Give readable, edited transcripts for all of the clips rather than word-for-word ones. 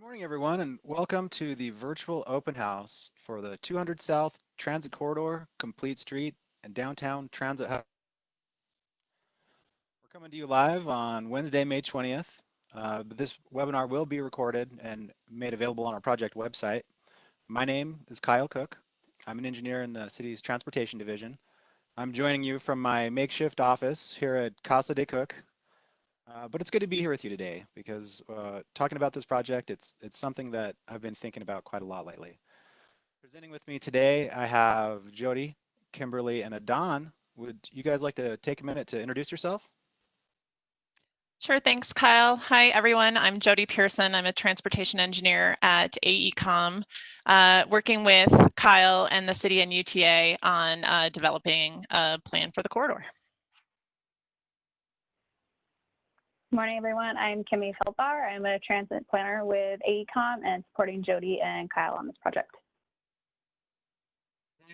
Morning, everyone, and welcome to the virtual open house for the 200 South Transit Corridor, Complete Street, and Downtown Transit Hub. We're coming to you live on Wednesday, May 20th. But this webinar will be recorded and made available on our project website. My name is Kyle Cook. I'm an engineer in the city's transportation division. I'm joining you from my makeshift office here at Casa de Cook. But it's good to be here with you today because talking about this project, it's something that I've been thinking about quite a lot lately. Presenting with me today, I have Jody, Kimberly, and Adon. Would you guys like to take a minute to introduce yourself? Sure, thanks, Kyle. Hi, everyone. I'm Jody Pearson. I'm a transportation engineer at AECom, working with Kyle and the city and UTA on developing a plan for the corridor. Good morning, everyone. I'm Kimmy Feldbauer. I'm a transit planner with AECom and supporting Jody and Kyle on this project.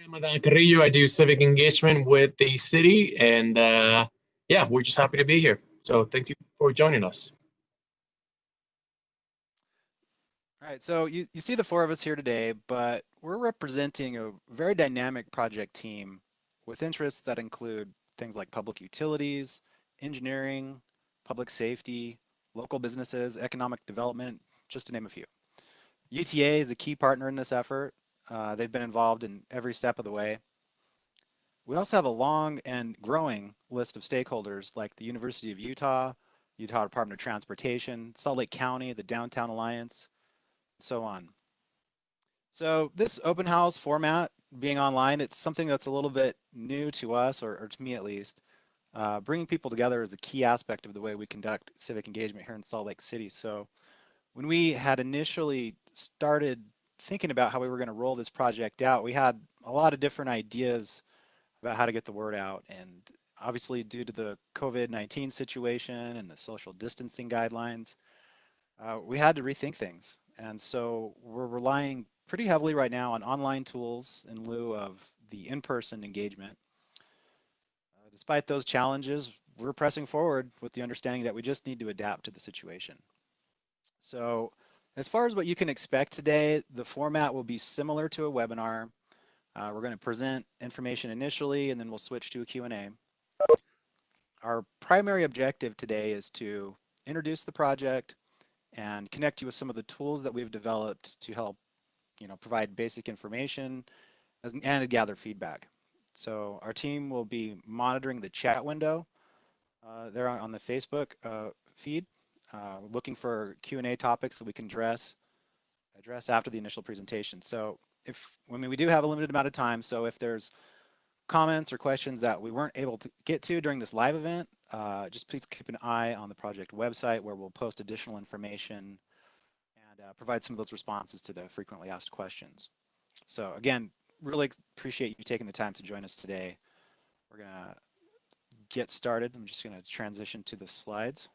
I'm Adon Carrillo. I do civic engagement with the city, and yeah, we're just happy to be here. So thank you for joining us. All right, so you see the four of us here today, but we're representing a very dynamic project team with interests that include things like public utilities, engineering, public safety, local businesses, economic development, just to name a few. UTA is a key partner in this effort. They've been involved in every step of the way. We also have a long and growing list of stakeholders like the University of Utah, Utah Department of Transportation, Salt Lake County, the Downtown Alliance, so on. So this open house format, being online, it's something that's a little bit new to us, or to me at least. Bringing people together is a key aspect of the way we conduct civic engagement here in Salt Lake City. So when we had initially started thinking about how we were going to roll this project out, we had a lot of different ideas about how to get the word out. And obviously, due to the COVID-19 situation and the social distancing guidelines, we had to rethink things. And so we're relying pretty heavily right now on online tools in lieu of the in-person engagement. Despite those challenges, we're pressing forward with the understanding that we just need to adapt to the situation. So as far as what you can expect today, the format will be similar to a webinar. We're going to present information initially, and then we'll switch to a Q&A. Our primary objective today is to introduce the project and connect you with some of the tools that we've developed to help, provide basic information and to gather feedback. So our team will be monitoring the chat window there on the Facebook feed, looking for Q&A topics that we can address after the initial presentation. So we do have a limited amount of time, so if there's comments or questions that we weren't able to get to during this live event, just please keep an eye on the project website where we'll post additional information and provide some of those responses to the frequently asked questions. So again, really appreciate you taking the time to join us today. We're gonna get started. I'm just gonna transition to the slides.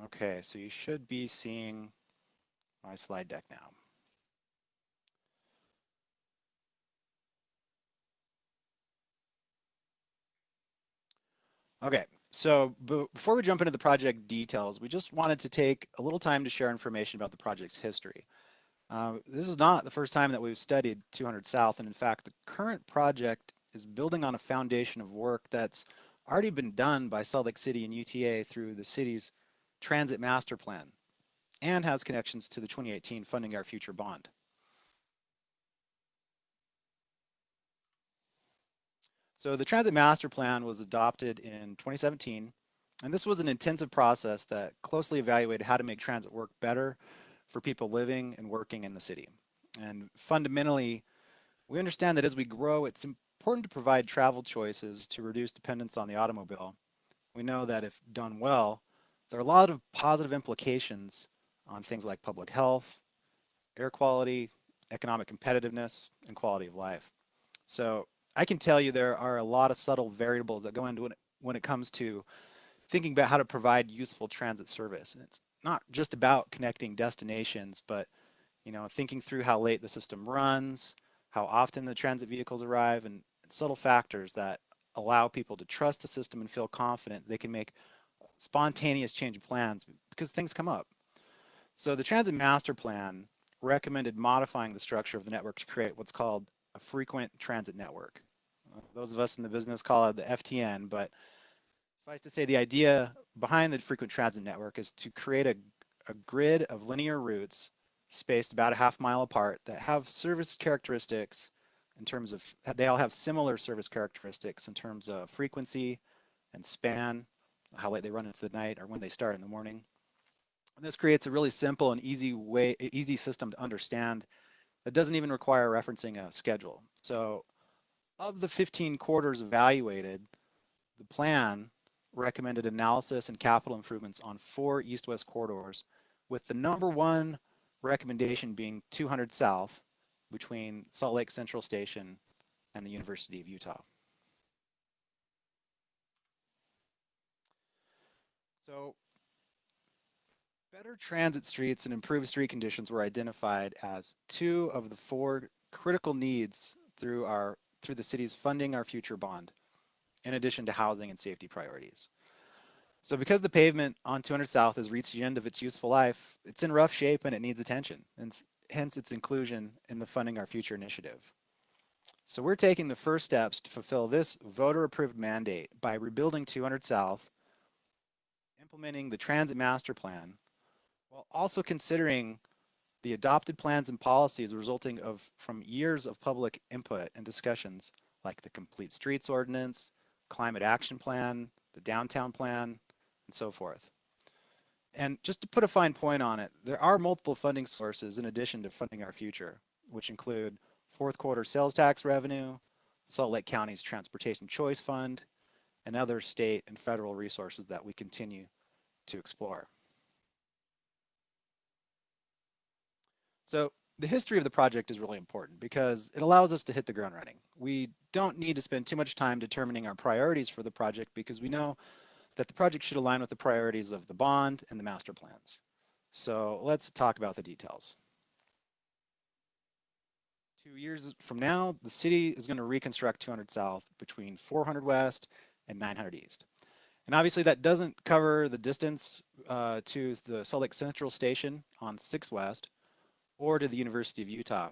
Okay, so you should be seeing my slide deck now. Okay, so before we jump into the project details, we just wanted to take a little time to share information about the project's history. This is not the first time that we've studied 200 South, and in fact, the current project is building on a foundation of work that's already been done by Salt Lake City and UTA through the city's Transit Master Plan and has connections to the 2018 Funding Our Future bond. So the Transit Master Plan was adopted in 2017, and this was an intensive process that closely evaluated how to make transit work better for people living and working in the city. And fundamentally, we understand that as we grow, it's important to provide travel choices to reduce dependence on the automobile. We know that if done well, there are a lot of positive implications on things like public health, air quality, economic competitiveness, and quality of life. So I can tell you there are a lot of subtle variables that go into it when it comes to thinking about how to provide useful transit service. And it's not just about connecting destinations, but thinking through how late the system runs, how often the transit vehicles arrive, and subtle factors that allow people to trust the system and feel confident they can make spontaneous change of plans because things come up. So the Transit Master Plan recommended modifying the structure of the network to create what's called a frequent transit network. Those of us in the business call it the FTN, but suffice to say, the idea behind the frequent transit network is to create a grid of linear routes spaced about a half mile apart that have service characteristics in terms of, they all have similar service characteristics in terms of frequency and span, how late they run into the night or when they start in the morning. And this creates a really simple and easy system to understand that doesn't even require referencing a schedule. So of the 15 corridors evaluated, the plan recommended analysis and capital improvements on 4 east-west corridors, with the number one recommendation being 200 South between Salt Lake Central Station and the University of Utah. So better transit streets and improved street conditions were identified as 2 of the 4 critical needs through the city's Funding Our Future bond, in addition to housing and safety priorities. So because the pavement on 200 South has reached the end of its useful life, it's in rough shape and it needs attention, and hence its inclusion in the Funding Our Future initiative. So we're taking the first steps to fulfill this voter-approved mandate by rebuilding 200 South, implementing the Transit Master Plan, while also considering the adopted plans and policies resulting from years of public input and discussions like the Complete Streets Ordinance, Climate Action Plan, the Downtown Plan, and so forth. And just to put a fine point on it, there are multiple funding sources in addition to Funding Our Future, which include fourth quarter sales tax revenue, Salt Lake County's Transportation Choice Fund, and other state and federal resources that we continue to explore. So the history of the project is really important because it allows us to hit the ground running. We don't need to spend too much time determining our priorities for the project because we know that the project should align with the priorities of the bond and the master plans. So let's talk about the details. 2 years from now, the city is going to reconstruct 200 South between 400 West and 900 East. And obviously that doesn't cover the distance to the Salt Lake Central Station on 6 West or to the University of Utah.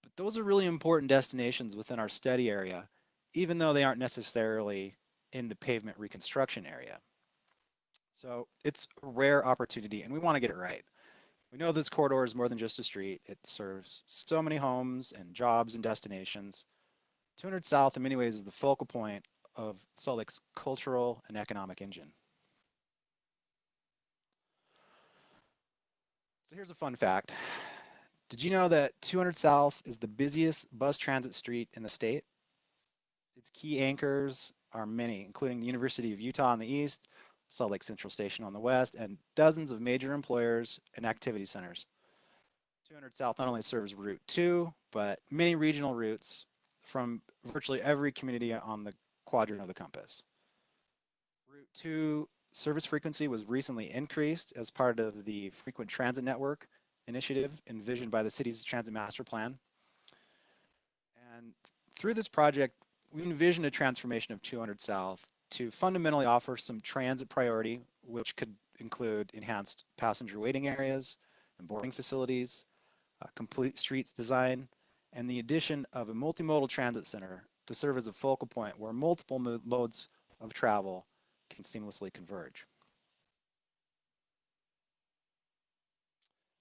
But those are really important destinations within our study area, even though they aren't necessarily in the pavement reconstruction area. So it's a rare opportunity and we want to get it right. We know this corridor is more than just a street. It serves so many homes and jobs and destinations. 200 South in many ways is the focal point of Salt Lake's cultural and economic engine. So here's a fun fact. Did you know that 200 South is the busiest bus transit street in the state? Its key anchors are many, including the University of Utah on the east, Salt Lake Central Station on the west, and dozens of major employers and activity centers. 200 South not only serves Route 2, but many regional routes from virtually every community on the quadrant of the compass. Route 2 service frequency was recently increased as part of the Frequent Transit Network initiative envisioned by the city's Transit Master Plan. And through this project, we envision a transformation of 200 South to fundamentally offer some transit priority, which could include enhanced passenger waiting areas and boarding facilities, complete streets design, and the addition of a multimodal transit center to serve as a focal point where multiple modes of travel can seamlessly converge.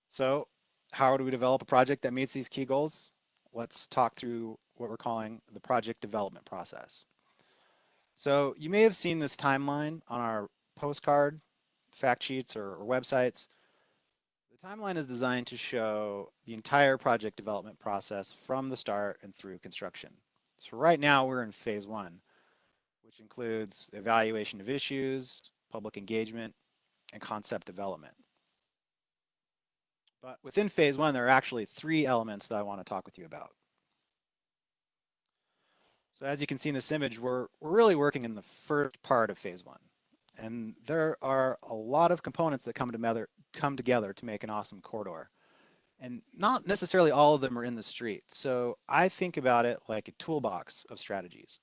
So how do we develop a project that meets these key goals? Let's talk through what we're calling the project development process. So you may have seen this timeline on our postcard, fact sheets, or websites. The timeline is designed to show the entire project development process from the start and through construction. So right now we're in phase 1, which includes evaluation of issues, public engagement, and concept development. But within phase 1, there are actually 3 elements that I want to talk with you about. So as you can see in this image, we're really working in the first part of phase 1. And there are a lot of components that come together to make an awesome corridor. And not necessarily all of them are in the street. So I think about it like a toolbox of strategies.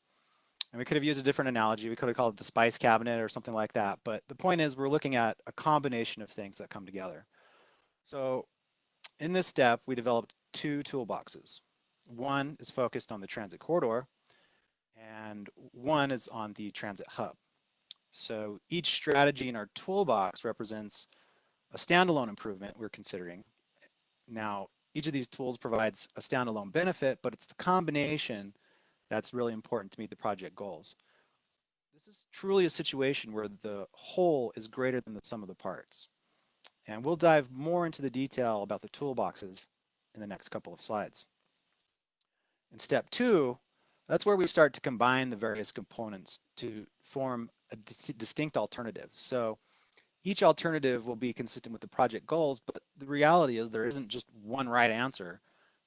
And we could have used a different analogy. We could have called it the spice cabinet or something like that. But the point is we're looking at a combination of things that come together. So in this step, we developed two toolboxes. One is focused on the transit corridor, and one is on the transit hub. So each strategy in our toolbox represents a standalone improvement we're considering. Now, each of these tools provides a standalone benefit, but it's the combination that's really important to meet the project goals. This is truly a situation where the whole is greater than the sum of the parts. And we'll dive more into the detail about the toolboxes in the next couple of slides. In step 2, that's where we start to combine the various components to form a distinct alternatives. So each alternative will be consistent with the project goals, but the reality is there isn't just one right answer.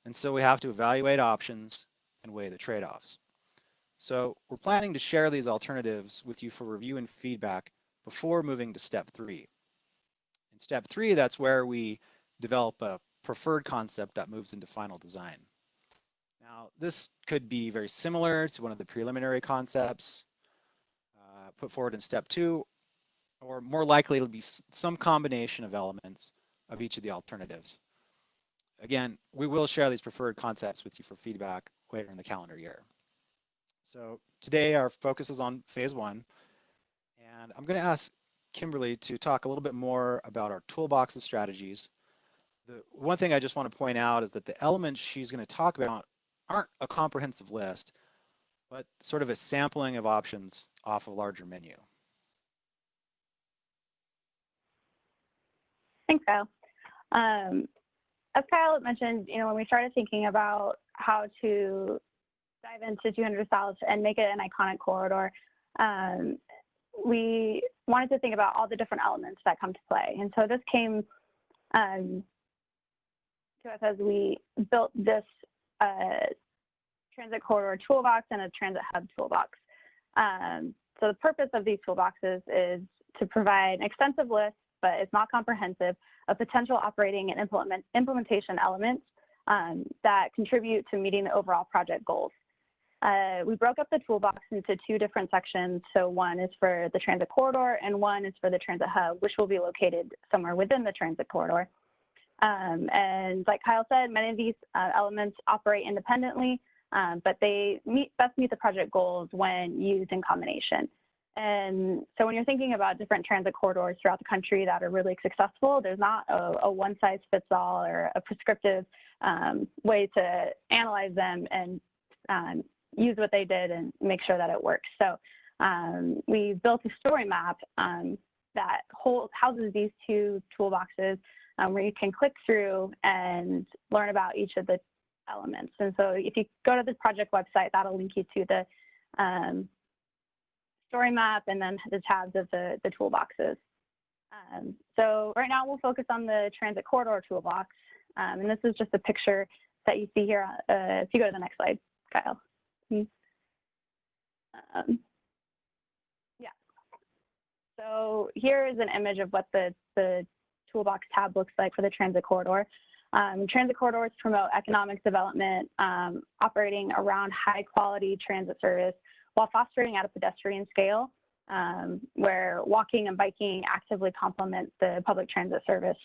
And so we have to evaluate options and weigh the trade-offs. So we're planning to share these alternatives with you for review and feedback before moving to step 3. In step 3, that's where we develop a preferred concept that moves into final design. Now, this could be very similar to one of the preliminary concepts put forward in step 2, or more likely it'll be some combination of elements of each of the alternatives. Again, we will share these preferred concepts with you for feedback later in the calendar year. So today our focus is on phase 1, and I'm going to ask Kimberly to talk a little bit more about our toolbox of strategies. The one thing I just want to point out is that the elements she's going to talk about aren't a comprehensive list, but sort of a sampling of options off a larger menu. Thanks, Kyle. As Kyle mentioned, when we started thinking about how to dive into 200 South and make it an iconic corridor, we wanted to think about all the different elements that come to play. And so this came to us as we built this transit corridor toolbox and a transit hub toolbox. So the purpose of these toolboxes is to provide an extensive list, but it's not comprehensive, of potential operating and implementation elements that contribute to meeting the overall project goals. We broke up the toolbox into 2 different sections. So one is for the transit corridor and one is for the transit hub, which will be located somewhere within the transit corridor. And like Kyle said, many of these elements operate independently, but they best meet the project goals when used in combination. And so when you're thinking about different transit corridors throughout the country that are really successful, there's not a one-size-fits-all or a prescriptive way to analyze them and use what they did and make sure that it works. So we built a story map that houses these 2 toolboxes where you can click through and learn about each of the elements. And so if you go to the project website, that'll link you to the story map and then the tabs of the toolboxes. So right now we'll focus on the transit corridor toolbox. And this is just a picture that you see here. If you go to the next slide, Kyle. Yeah. So here is an image of what the toolbox tab looks like for the transit corridor. Transit corridors promote economic development, operating around high quality transit service while fostering at a pedestrian scale, where walking and biking actively complement the public transit service.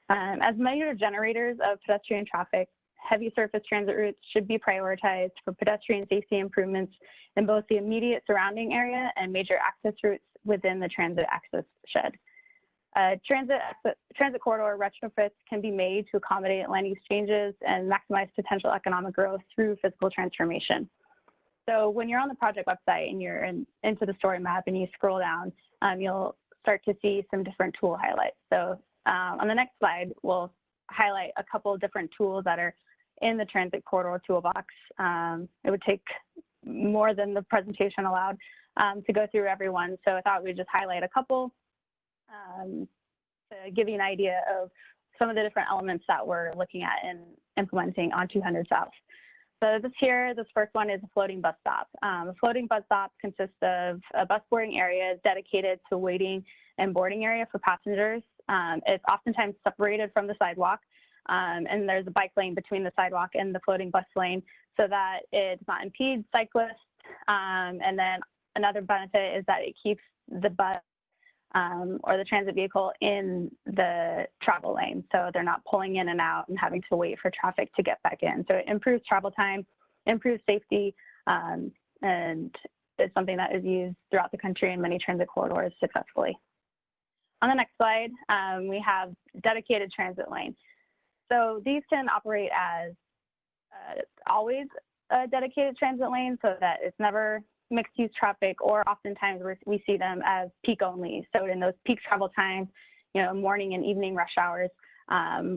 As major generators of pedestrian traffic, heavy surface transit routes should be prioritized for pedestrian safety improvements in both the immediate surrounding area and major access routes within the transit access shed. Transit corridor retrofits can be made to accommodate land use changes and maximize potential economic growth through physical transformation. So when you're on the project website and you're into the story map and you scroll down, you'll start to see some different tool highlights. So on the next slide, we'll highlight a couple of different tools that are in the transit corridor toolbox. It would take more than the presentation allowed to go through everyone. So I thought we'd just highlight a couple to give you an idea of some of the different elements that we're looking at and implementing on 200 South. So this first one is a floating bus stop. A floating bus stop consists of a bus boarding area dedicated to waiting and boarding area for passengers. It's oftentimes separated from the sidewalk and there's a bike lane between the sidewalk and the floating bus lane so that it does not impede cyclists. And then another benefit is that it keeps the bus or the transit vehicle in the travel lane, so they're not pulling in and out and having to wait for traffic to get back in. So it improves travel time, improves safety, and it's something that is used throughout the country in many transit corridors successfully. On the next slide, we have dedicated transit lane. So these can operate as always a dedicated transit lane, so that it's never mixed use traffic, or oftentimes we see them as peak only. So in those peak travel times, you know, morning and evening rush hours,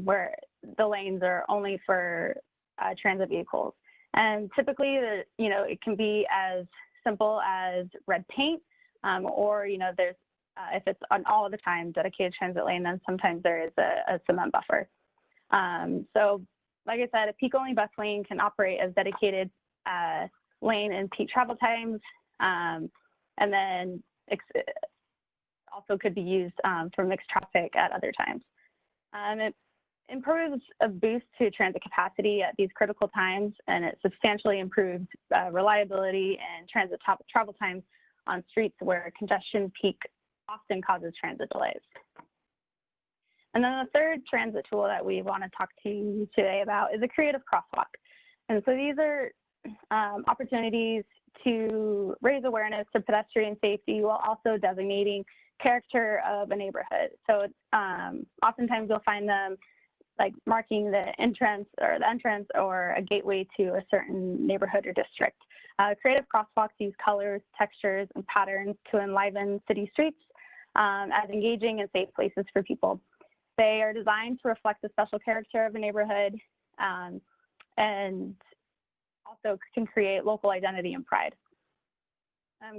where the lanes are only for transit vehicles. And typically, you know, it can be as simple as red paint, or, you know, there's, if it's an all of the time dedicated transit lane, then sometimes there is a cement buffer. So like I said, a peak only bus lane can operate as dedicated lane in peak travel times, and then also could be used for mixed traffic at other times. It improves a boost to transit capacity at these critical times, and it substantially improves reliability and transit travel times on streets where congestion peak often causes transit delays. And then the third transit tool that we want to talk to you today about is a creative crosswalk. And so these are opportunities to raise awareness to pedestrian safety while also designating character of a neighborhood. So oftentimes you'll find them like marking the entrance or a gateway to a certain neighborhood or district. Creative crosswalks use colors, textures, and patterns to enliven city streets as engaging and safe places for people. They are designed to reflect the special character of a neighborhood, and also can create local identity and pride.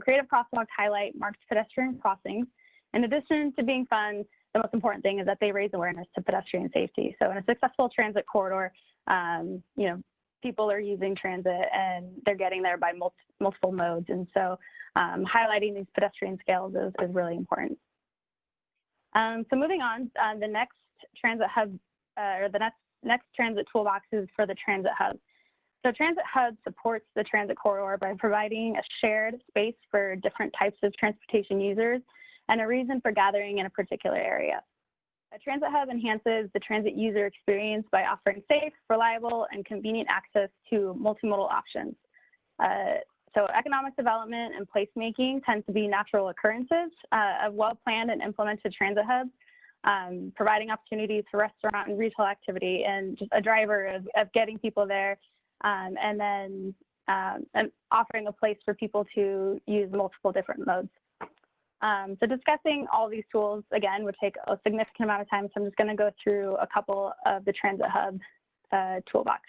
Creative crosswalks highlight marked pedestrian crossings. In addition to being fun, the most important thing is that they raise awareness to pedestrian safety. So in a successful transit corridor, you know, people are using transit and they're getting there by multiple modes. And so highlighting these pedestrian scales is really important. So moving on, the next transit hub, or the next transit toolbox is for the transit hub. So Transit Hub supports the transit corridor by providing a shared space for different types of transportation users and a reason for gathering in a particular area. A transit hub enhances the transit user experience by offering safe, reliable, and convenient access to multimodal options. So economic development and placemaking tend to be natural occurrences of well-planned and implemented transit hubs, providing opportunities for restaurant and retail activity and just a driver of getting people there, and then and offering a place for people to use multiple different modes. So discussing all these tools, again, would take a significant amount of time, so I'm just going to go through a couple of the Transit Hub toolbox.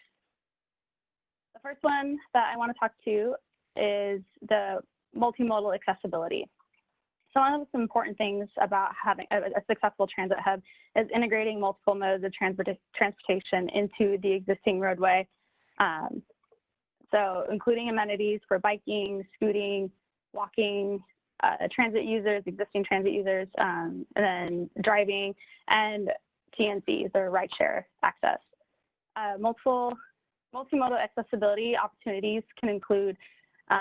The first one that I want to talk to is the multimodal accessibility. So one of the important things about having a successful transit hub is integrating multiple modes of transportation into the existing roadway. So including amenities for biking, scooting, walking, transit users, existing transit users, and then driving, and TNCs, or rideshare access. Multimodal accessibility opportunities can include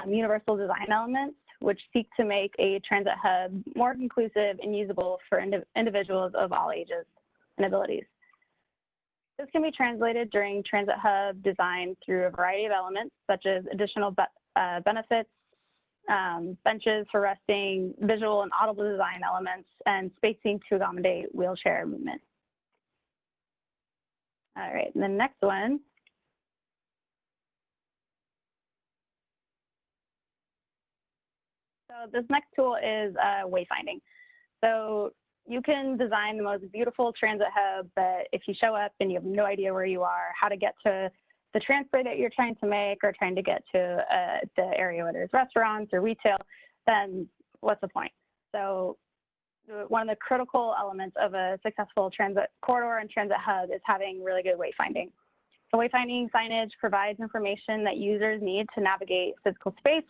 universal design elements, which seek to make a transit hub more inclusive and usable for individuals of all ages and abilities. This can be translated during transit hub design through a variety of elements, such as additional benefits, benches for resting, visual and audible design elements, and spacing to accommodate wheelchair movement. All right, and the next one. So this next tool is wayfinding. So you can design the most beautiful transit hub, but if you show up and you have no idea where you are, how to get to the transfer that you're trying to make, or trying to get to the area where there's restaurants or retail, then what's the point? So one of the critical elements of a successful transit corridor and transit hub is having really good wayfinding. So wayfinding signage provides information that users need to navigate physical space.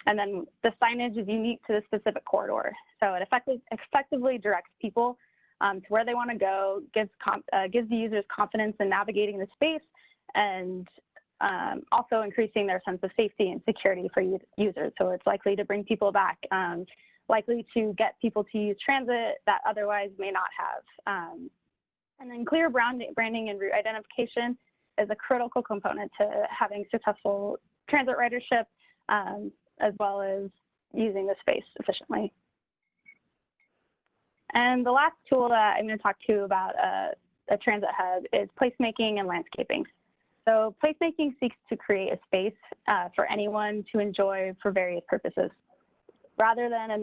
And then the signage is unique to the specific corridor. So it effectively directs people to where they want to go, gives the users confidence in navigating the space, and also increasing their sense of safety and security for users. So it's likely to bring people back, likely to get people to use transit that otherwise may not have. And then clear branding and route identification is a critical component to having successful transit ridership, as well as using the space efficiently. And the last tool that I'm going to talk to you about a transit hub is placemaking and landscaping. So placemaking seeks to create a space for anyone to enjoy for various purposes. Rather than a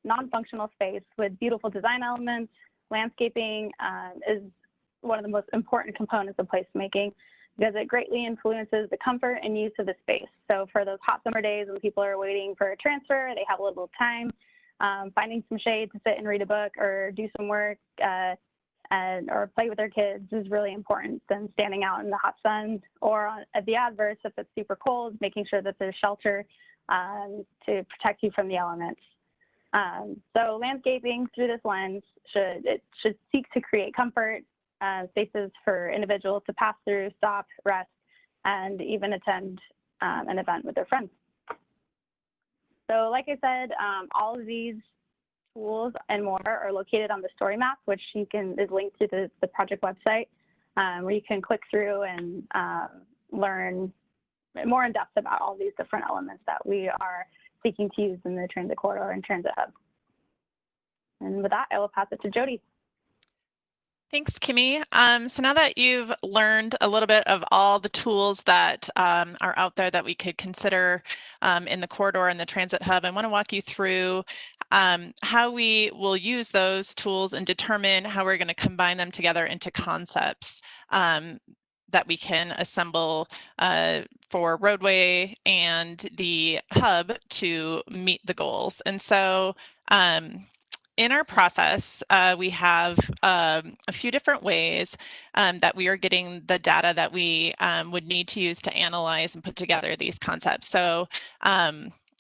non-functional space with beautiful design elements, landscaping is one of the most important components of placemaking because it greatly influences the comfort and use of the space. So for those hot summer days when people are waiting for a transfer, they have a little time, finding some shade to sit and read a book or do some work or play with their kids is really important than standing out in the hot sun, or at the adverse, if it's super cold, making sure that there's shelter to protect you from the elements. So landscaping through this lens should seek to create comfort, spaces for individuals to pass through, stop, rest, and even attend an event with their friends. So like I said, all of these tools and more are located on the story map, which is linked to the project website, where you can click through and learn more in depth about all these different elements that we are seeking to use in the transit corridor and transit hub. And with that, I will pass it to Jody. Thanks, Kimmy. So now that you've learned a little bit of all the tools that are out there that we could consider in the corridor and the transit hub, I want to walk you through how we will use those tools and determine how we're going to combine them together into concepts that we can assemble for roadway and the hub to meet the goals. And so in our process, we have a few different ways that we are getting the data that we would need to use to analyze and put together these concepts. So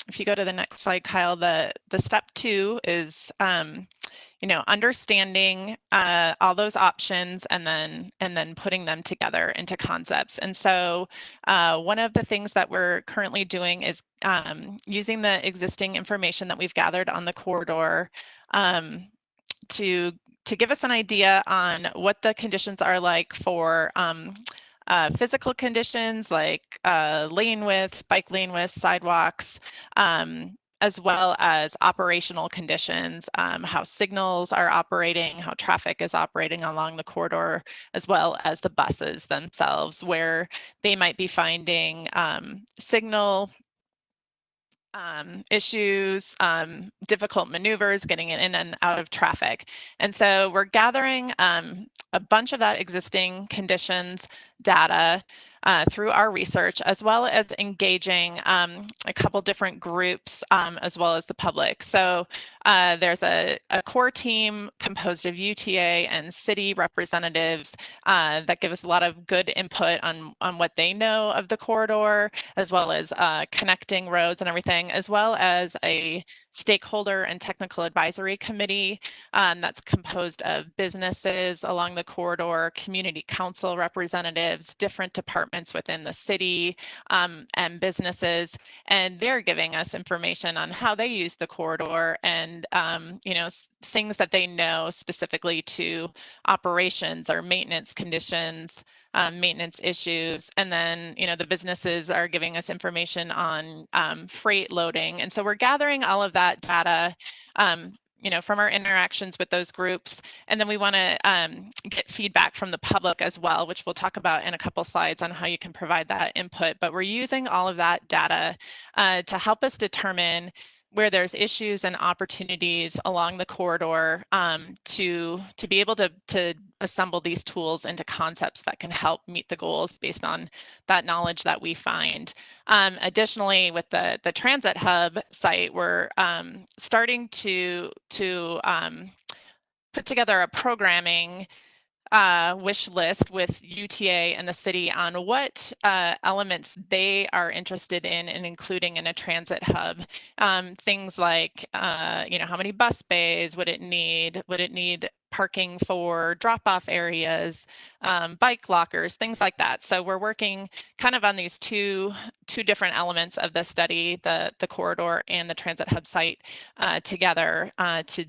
if you go to the next slide, Kyle, the step 2 is understanding all those options and then putting them together into concepts. And so one of the things that we're currently doing is using the existing information that we've gathered on the corridor to give us an idea on what the conditions are like for physical conditions like lane widths, bike lane widths, sidewalks, as well as operational conditions, how signals are operating, how traffic is operating along the corridor, as well as the buses themselves, where they might be finding signal issues, difficult maneuvers, getting in and out of traffic. And so we're gathering a bunch of that existing conditions data through our research, as well as engaging a couple different groups, as well as the public. So there's a core team composed of UTA and city representatives that give us a lot of good input on what they know of the corridor, as well as connecting roads and everything, as well as a stakeholder and technical advisory committee that's composed of businesses along the corridor, community council representatives, different departments within the city, and businesses, and they're giving us information on how they use the corridor and things that they know specifically to operations or maintenance conditions, maintenance issues. And then the businesses are giving us information on freight loading. And so we're gathering all of that data from our interactions with those groups. And then we want to get feedback from the public as well, which we'll talk about in a couple slides on how you can provide that input. But we're using all of that data to help us determine where there's issues and opportunities along the corridor to be able to assemble these tools into concepts that can help meet the goals based on that knowledge that we find. Additionally, with the Transit Hub site, we're starting to put together a programming wish list with UTA and the city on what elements they are interested in including in a transit hub. Things like, how many bus bays would it need? Would it need parking for drop-off areas, bike lockers, things like that. So we're working kind of on these two different elements of the study, the corridor and the transit hub site together to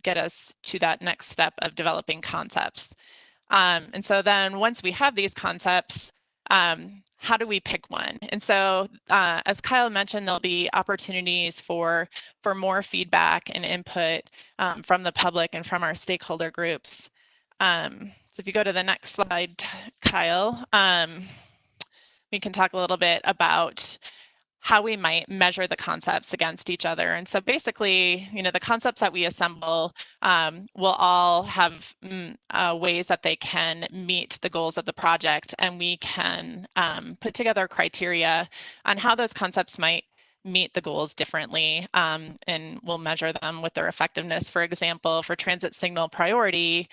get us to that next step of developing concepts. And so then once we have these concepts, how do we pick one? And so as Kyle mentioned, there'll be opportunities for more feedback and input from the public and from our stakeholder groups. So if you go to the next slide, Kyle, we can talk a little bit about how we might measure the concepts against each other. And so basically, the concepts that we assemble will all have ways that they can meet the goals of the project, and we can put together criteria on how those concepts might meet the goals differently, and we'll measure them with their effectiveness. For example, for transit signal priority,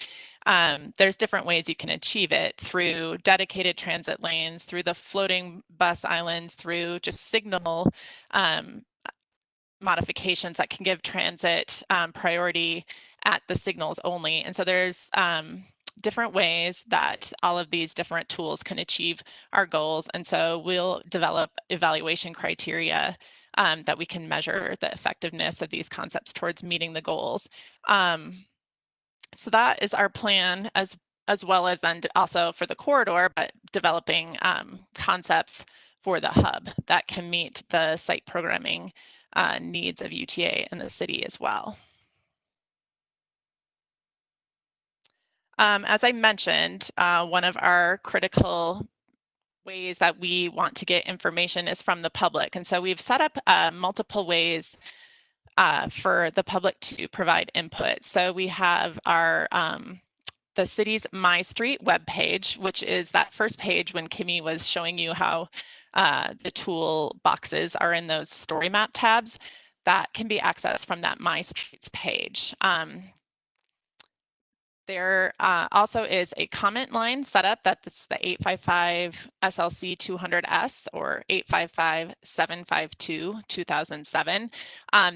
there's different ways you can achieve it through dedicated transit lanes, through the floating bus islands, through just signal modifications that can give transit priority at the signals only. And so there's different ways that all of these different tools can achieve our goals. And so we'll develop evaluation criteria that we can measure the effectiveness of these concepts towards meeting the goals. So that is our plan, as well as then also for the corridor, but developing concepts for the hub that can meet the site programming needs of UTA and the city as well. As I mentioned, one of our critical ways that we want to get information is from the public. And so we've set up multiple ways for the public to provide input. So we have our the city's My Street webpage, which is that first page when Kimmy was showing you how the toolboxes are in those story map tabs. That can be accessed from that My Streets page. There also is a comment line set up. That's the 855 SLC 200S or 855-752-2007.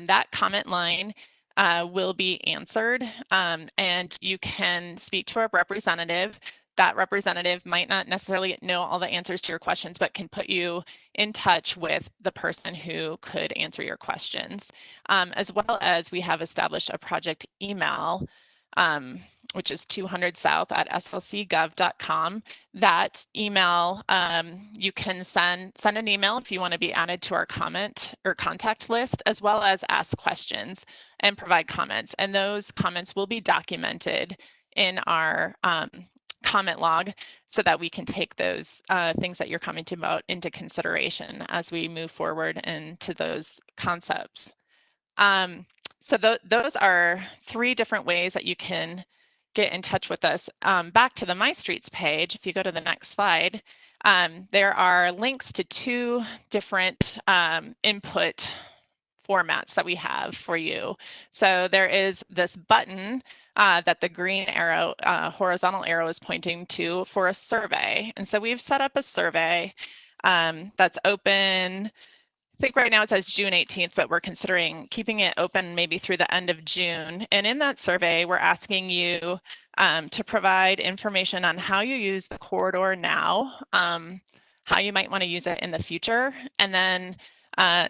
That comment line will be answered, and you can speak to a representative. That representative might not necessarily know all the answers to your questions, but can put you in touch with the person who could answer your questions. As well as we have established a project email, which is 200south@slcgov.com. That email, you can send an email if you want to be added to our comment or contact list, as well as ask questions and provide comments. And those comments will be documented in our comment log so that we can take those things that you're commenting about into consideration as we move forward into those concepts. So those are 3 different ways that you can get in touch with us. Back to the My Streets page, if you go to the next slide, there are links to 2 different input formats that we have for you. So there is this button that the green arrow, horizontal arrow is pointing to for a survey. And so we've set up a survey that's open. I think right now it says June 18th, but we're considering keeping it open maybe through the end of June. And in that survey, we're asking you to provide information on how you use the corridor now, how you might want to use it in the future, and then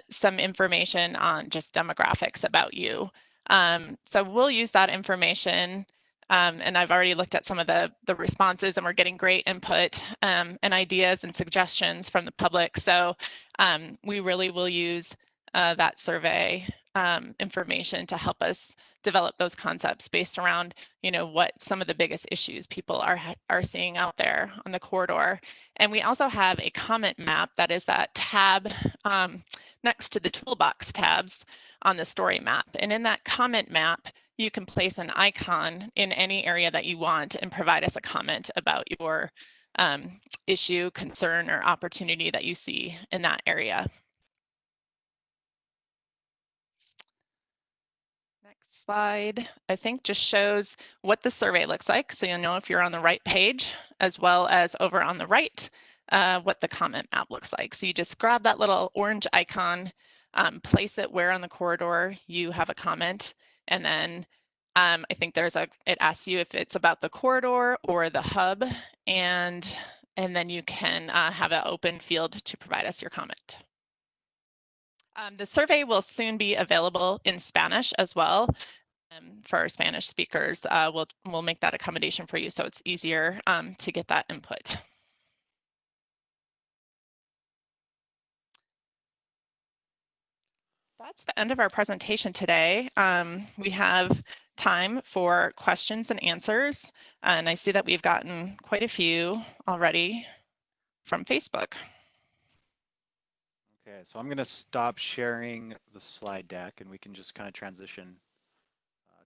some information on just demographics about you. So we'll use that information. And I've already looked at some of the responses, and we're getting great input and ideas and suggestions from the public. So we really will use that survey information to help us develop those concepts based around, what some of the biggest issues people are seeing out there on the corridor. And we also have a comment map that is that tab next to the toolbox tabs on the story map. And in that comment map, you can place an icon in any area that you want and provide us a comment about your issue, concern, or opportunity that you see in that area. Next slide, I think, just shows what the survey looks like, so you'll know if you're on the right page, as well as over on the right, what the comment map looks like. So you just grab that little orange icon, place it where on the corridor you have a comment, and then I think it asks you if it's about the corridor or the hub, and then you can have an open field to provide us your comment. The survey will soon be available in Spanish as well. For our Spanish speakers, we'll make that accommodation for you so it's easier to get that input. That's the end of our presentation today. We have time for questions and answers, and I see that we've gotten quite a few already from Facebook. Okay, so I'm going to stop sharing the slide deck and we can just kind of transition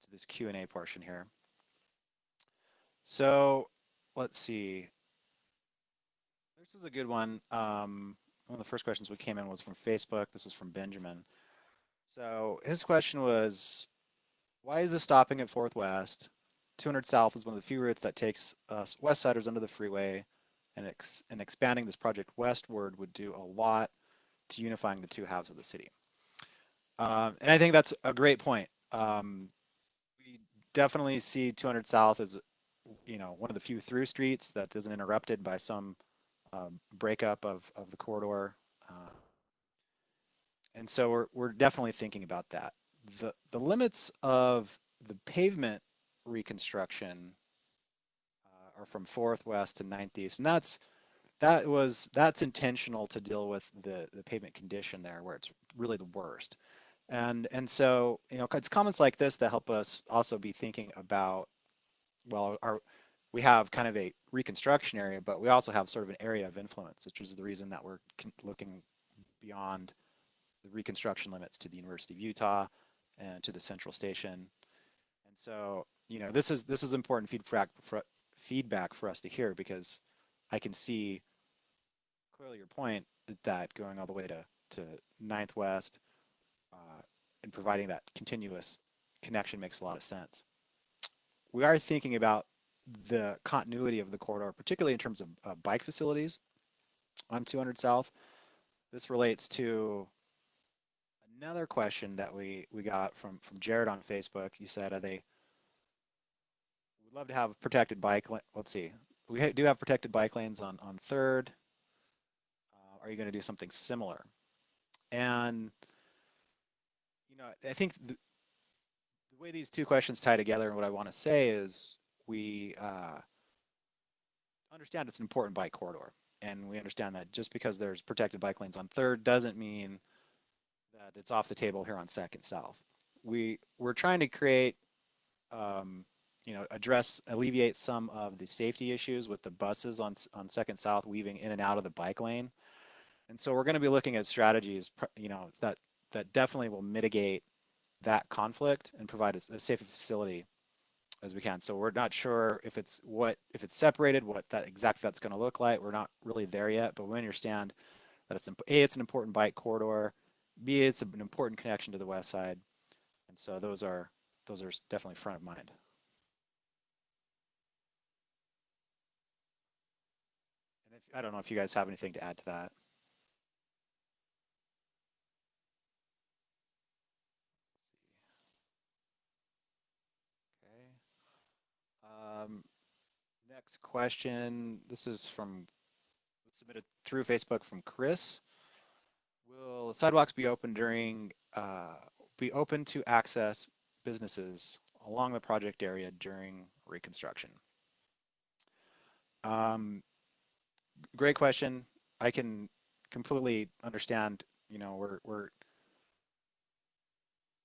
to this Q&A portion here. So let's see. This is a good one. One of the first questions we came in was from Facebook. This is from Benjamin. So his question was, why is this stopping at 4th West? 200 South is one of the few routes that takes us West Siders under the freeway, and expanding this project westward would do a lot to unifying the two halves of the city. And I think that's a great point. We definitely see 200 South as, one of the few through streets that isn't interrupted by some breakup of the corridor. And so we're definitely thinking about that. The limits of the pavement reconstruction are from 4th West to 9th East, and that's intentional to deal with the pavement condition there, where it's really the worst. And so it's comments like this that help us also be thinking about, well, we have kind of a reconstruction area, but we also have sort of an area of influence, which is the reason that we're looking beyond the reconstruction limits to the University of Utah and to the Central Station. And so, this is important feedback for us to hear, because I can see clearly your point that going all the way to 9th West and providing that continuous connection makes a lot of sense. We are thinking about the continuity of the corridor, particularly in terms of bike facilities on 200 South. This relates to another question that we got from Jared on Facebook. He said, we'd love to have protected let's see. We do have protected bike lanes on 3rd. Are you going to do something similar? And, I think the way these two questions tie together, and what I want to say is we understand it's an important bike corridor. And we understand that just because there's protected bike lanes on 3rd doesn't mean that it's off the table here on 2nd South. We're trying to create, alleviate some of the safety issues with the buses on 2nd South weaving in and out of the bike lane. And so we're going to be looking at strategies, that definitely will mitigate that conflict and provide as safe a facility as we can. So we're not sure if it's separated, what that's going to look like. We're not really there yet, but we understand that it's an important bike corridor. B, it's an important connection to the west side, and so those are definitely front of mind. And I don't know if you guys have anything to add to that. Okay. Next question. This is submitted through Facebook from Chris. Will sidewalks be open to access businesses along the project area during reconstruction? Great question. I can completely understand, we're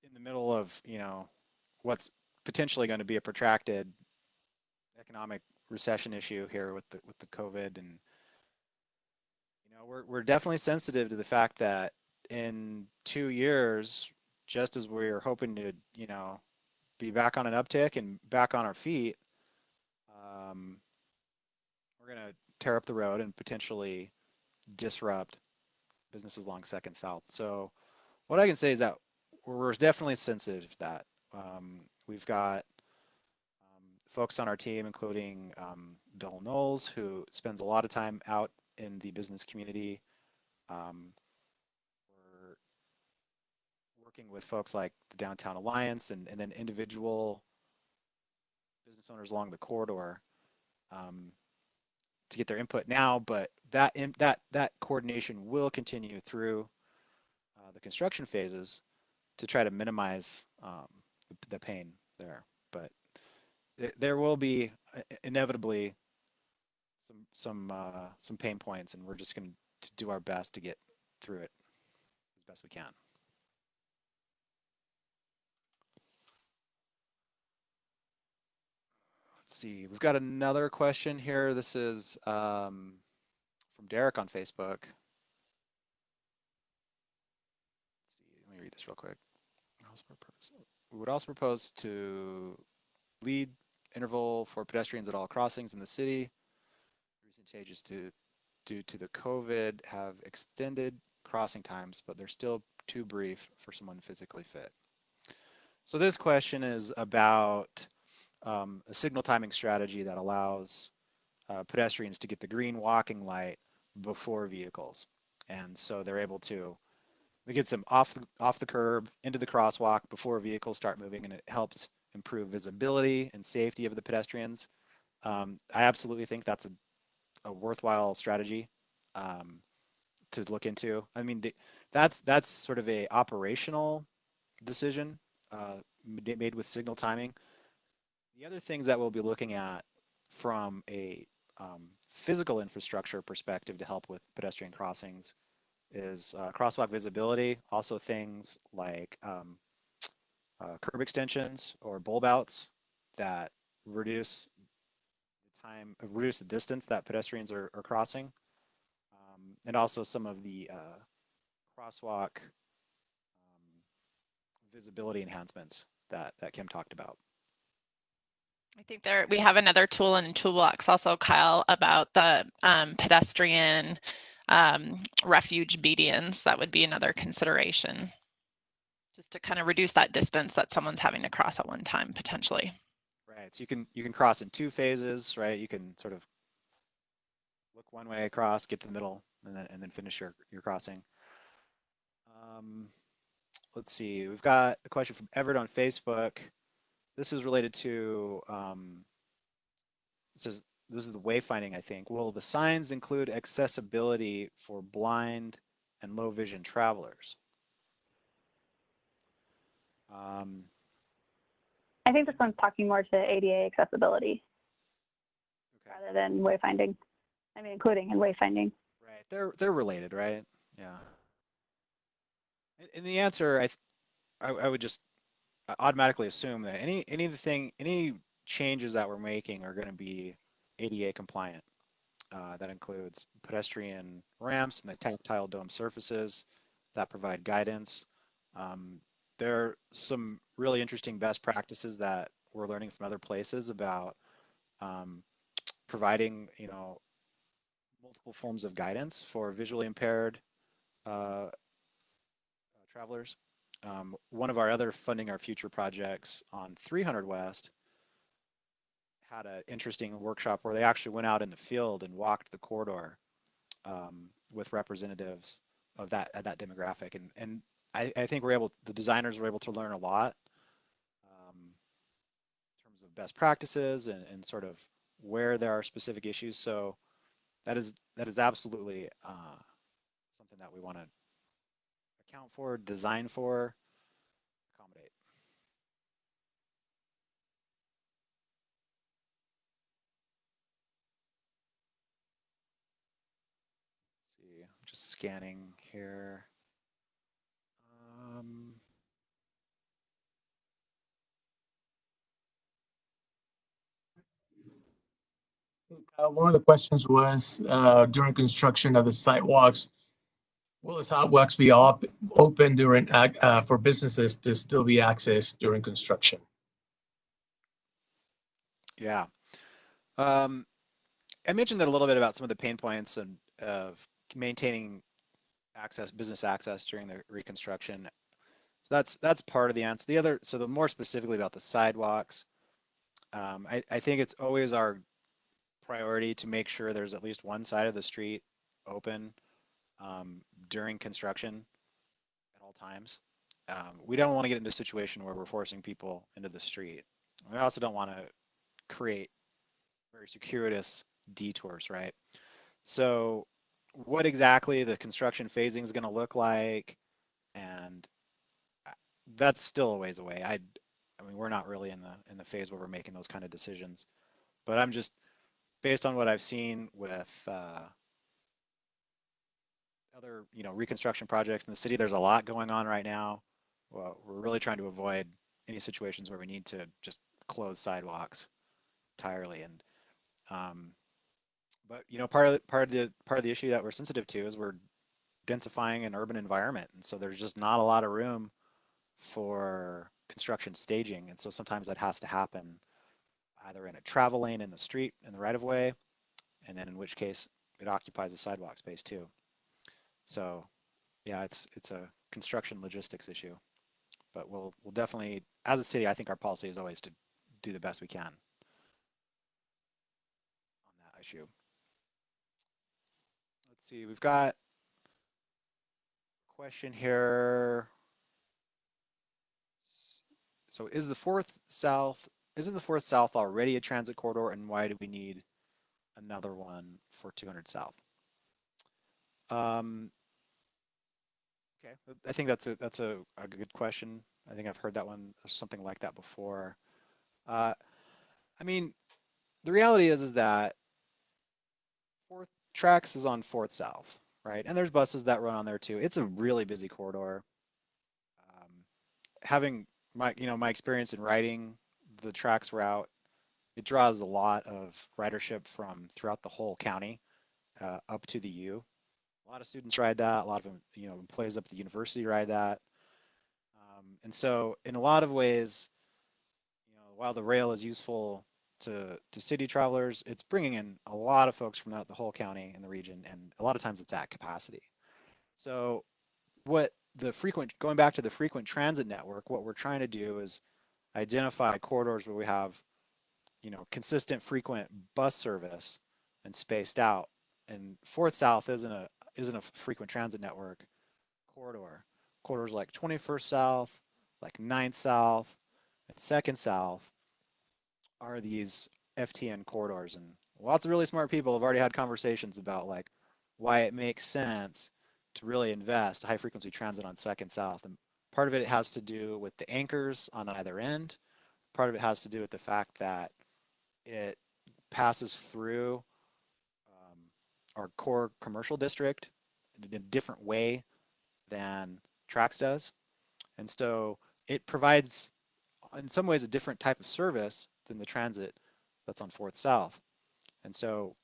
in the middle of, what's potentially going to be a protracted economic recession issue here with the COVID, and we're definitely sensitive to the fact that in 2 years, just as we're hoping to, be back on an uptick and back on our feet, we're going to tear up the road and potentially disrupt businesses along 2nd South. So what I can say is that we're definitely sensitive to that. We've got folks on our team, including Bill Knowles, who spends a lot of time out in the business community. We're working with folks like the Downtown Alliance and then individual business owners along the corridor um, to get their input now, but that coordination will continue through the construction phases to try to minimize the pain there. But there will be inevitably some pain points, and we're just going to do our best to get through it as best we can. Let's see, we've got another question here. This is from Derek on Facebook. Let's see, let me read this real quick. We would also propose to lead interval for pedestrians at all crossings in the city. Recent changes due to the COVID have extended crossing times, but they're still too brief for someone physically fit. So this question is about a signal timing strategy that allows pedestrians to get the green walking light before vehicles. And so they're able to, it gets them off the curb into the crosswalk before vehicles start moving, and it helps improve visibility and safety of the pedestrians. I absolutely think that's a worthwhile strategy to look into. I mean, that's sort of a operational decision made with signal timing. The other things that we'll be looking at from a physical infrastructure perspective to help with pedestrian crossings is crosswalk visibility, also things like curb extensions or bulb outs that reduce reduce the distance that pedestrians are crossing, and also some of the crosswalk visibility enhancements that Kim talked about. I think we have another tool in Toolbox also, Kyle, about the pedestrian refuge medians. That would be another consideration, just to kind of reduce that distance that someone's having to cross at one time potentially. Right. So you can cross in two phases, right? You can sort of look one way across, get to the middle, and then finish your crossing. Let's see. We've got a question from Everett on Facebook. This is related to it says this is the wayfinding, I think. Will the signs include accessibility for blind and low vision travelers? I think this one's talking more to ADA accessibility Okay. rather than wayfinding. I mean, including in wayfinding. Right. They're related, right? Yeah. And the answer, I would just automatically assume that any changes that we're making are going to be ADA compliant. That includes pedestrian ramps and the tactile dome surfaces that provide guidance. There are some really interesting best practices that we're learning from other places about providing, multiple forms of guidance for visually impaired uh, travelers. One of our other Funding Our Future projects on 300 West had an interesting workshop where they actually went out in the field and walked the corridor with representatives of that demographic, and I think the designers were able to learn a lot in terms of best practices and sort of where there are specific issues. So that is absolutely something that we want to account for, design for, accommodate. Let's see, I'm just scanning here. One of the questions was during construction of the sidewalks, will the sidewalks be open during for businesses to still be accessed during construction? Yeah. I mentioned that a little bit about some of the pain points and of maintaining business access during the reconstruction. So that's part of the answer. The more specifically about the sidewalks, I think it's always our priority to make sure there's at least one side of the street open during construction at all times. We don't want to get into a situation where we're forcing people into the street. We also don't want to create very circuitous detours, right? So what exactly the construction phasing is going to look like, and that's still a ways away. I mean, we're not really in the phase where we're making those kind of decisions, but I'm just based on what I've seen with other, reconstruction projects in the city. There's a lot going on right now. Well, we're really trying to avoid any situations where we need to just close sidewalks entirely. And but part of the issue that we're sensitive to is we're densifying an urban environment, and so there's just not a lot of room for construction staging, and so sometimes that has to happen either in a travel lane in the street in the right of way, and then in which case it occupies the sidewalk space too. So yeah, it's a construction logistics issue, but we'll definitely, as a city, I think our policy is always to do the best we can on that issue. Let's see, we've got a question here. So isn't the fourth south already a transit corridor, and why do we need another one for 200 south? Okay, I think that's a good question. I think I've heard that one, something like that before. I mean, the reality is that Fourth Tracks is on Fourth South, right? And there's buses that run on there too. It's a really busy corridor. Having my experience in riding the tracks route, it draws a lot of ridership from throughout the whole county up to the U. A lot of students ride that. A lot of them, employees up at the university ride that. And so, in a lot of ways, while the rail is useful to city travelers, it's bringing in a lot of folks from the whole county and the region, and a lot of times it's at capacity. So, going back to the frequent transit network, what we're trying to do is identify corridors where we have, consistent, frequent bus service and spaced out. And Fourth South isn't a frequent transit network corridor. Corridors like 21st South, like 9th South, and 2nd South are these FTN corridors. And lots of really smart people have already had conversations about like why it makes sense to really invest high frequency transit on 2nd South. And part of it has to do with the anchors on either end. Part of it has to do with the fact that it passes through our core commercial district in a different way than Trax does. And so it provides, in some ways, a different type of service than the transit that's on Fourth South. And so,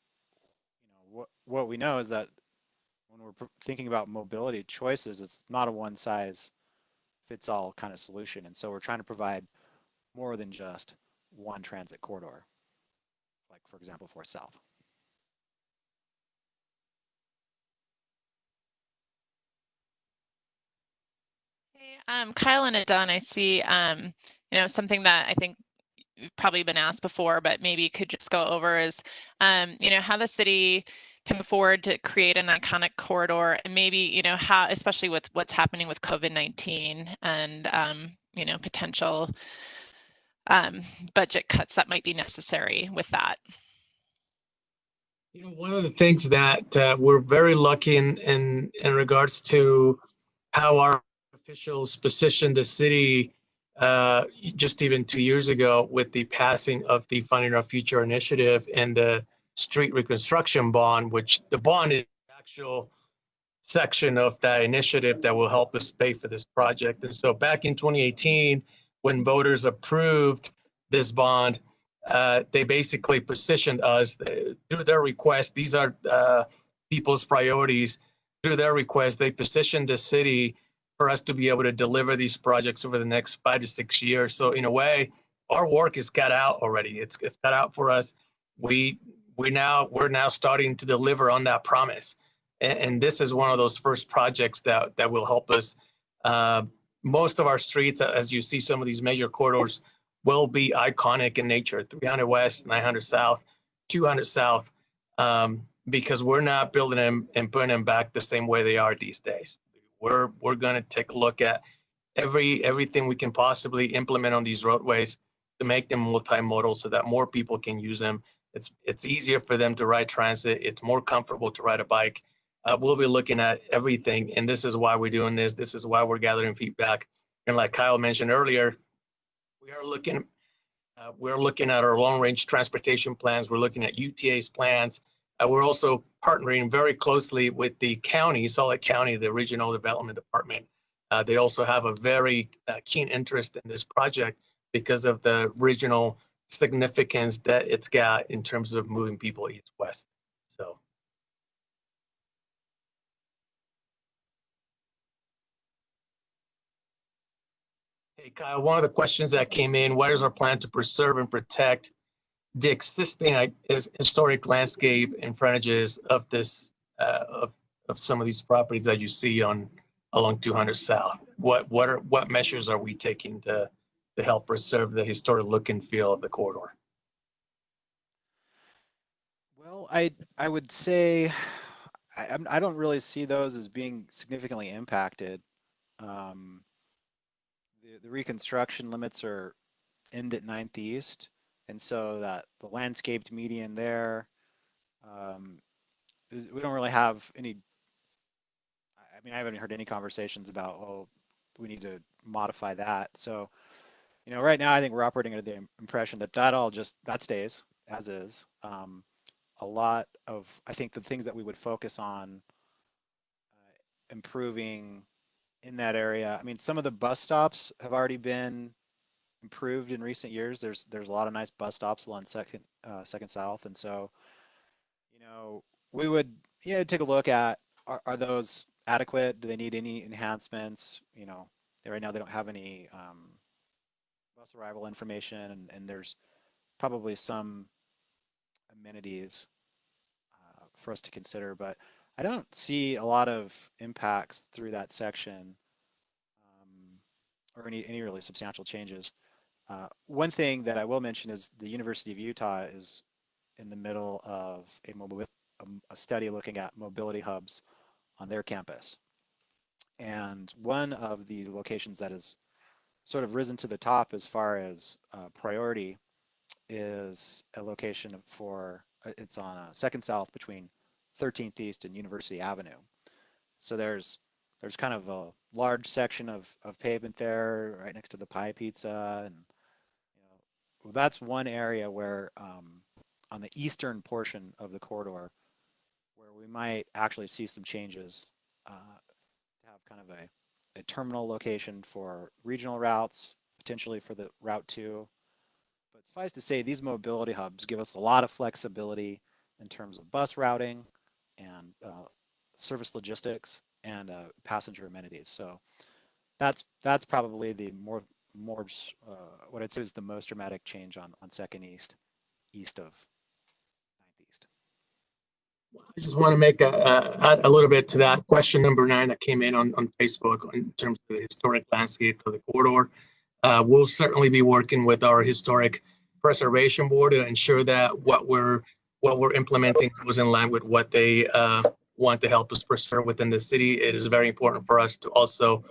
what we know is that when we're thinking about mobility choices, it's not a one size fits all kind of solution. And so we're trying to provide more than just one transit corridor, like, for example, Fourth South. Hey, Kyle and Adon, I see, something that I think you've probably been asked before, but maybe you could just go over is, how the city can afford to create an iconic corridor, and maybe, how, especially with what's happening with COVID-19 and, potential budget cuts that might be necessary with that. One of the things that we're very lucky in regards to how our officials positioned the city just even 2 years ago with the passing of the Funding Our Future initiative and the street reconstruction bond, which the bond is the actual section of that initiative that will help us pay for this project. And so back in 2018, when voters approved this bond, they basically positioned us through their request. These are people's priorities. Through their request, they positioned the city for us to be able to deliver these projects over the next 5 to 6 years. So in a way, our work is cut out already. It's cut out for us. We're now starting to deliver on that promise. And this is one of those first projects that will help us. Most of our streets, as you see, some of these major corridors will be iconic in nature: 300 West, 900 South, 200 South, because we're not building them and putting them back the same way they are these days. We're going to take a look at everything we can possibly implement on these roadways to make them multimodal so that more people can use them. It's easier for them to ride transit. It's more comfortable to ride a bike. We'll be looking at everything, and this is why we're doing this. This is why we're gathering feedback. And like Kyle mentioned earlier, we are looking we're looking at our long-range transportation plans. We're looking at UTA's plans. We're also partnering very closely with the county, Salt County, the Regional Development Department. They also have a very keen interest in this project because of the regional significance that it's got in terms of moving people east-west. So. Hey, Kyle, one of the questions that came in, what is our plan to preserve and protect the existing historic landscape and frontages of this of some of these properties that you see on along 200 South? What measures are we taking to help preserve the historic look and feel of the corridor? Well, I would say I don't really see those as being significantly impacted. Um, the reconstruction limits are end at 9th East, and so that the landscaped median there, um, we don't really have any. I mean, I haven't heard any conversations about, oh, we need to modify that. So, right now I think we're operating under the impression that that stays as is. A lot of, I think the things that we would focus on improving in that area. I mean, some of the bus stops have already been improved in recent years. There's a lot of nice bus stops along Second South, and so we would take a look at, are those adequate? Do they need any enhancements? Right now they don't have any bus arrival information, and there's probably some amenities for us to consider, but I don't see a lot of impacts through that section, or any really substantial changes. One thing that I will mention is the University of Utah is in the middle of a study looking at mobility hubs on their campus. And one of the locations that has sort of risen to the top as far as priority is a location it's on Second South between 13th East and University Avenue. So there's kind of a large section of pavement there right next to the Pie Pizza, and that's one area where on the eastern portion of the corridor where we might actually see some changes to have kind of a terminal location for regional routes, potentially for the Route 2. But suffice to say, these mobility hubs give us a lot of flexibility in terms of bus routing and service logistics and passenger amenities. So that's probably the more what I'd say is the most dramatic change on Second East, east of 9th East. I just want to make add a little bit to that question number 9 that came in on Facebook in terms of the historic landscape of the corridor. We'll certainly be working with our historic preservation board to ensure that what we're implementing goes in line with what they want to help us preserve within the city. It is very important for us to also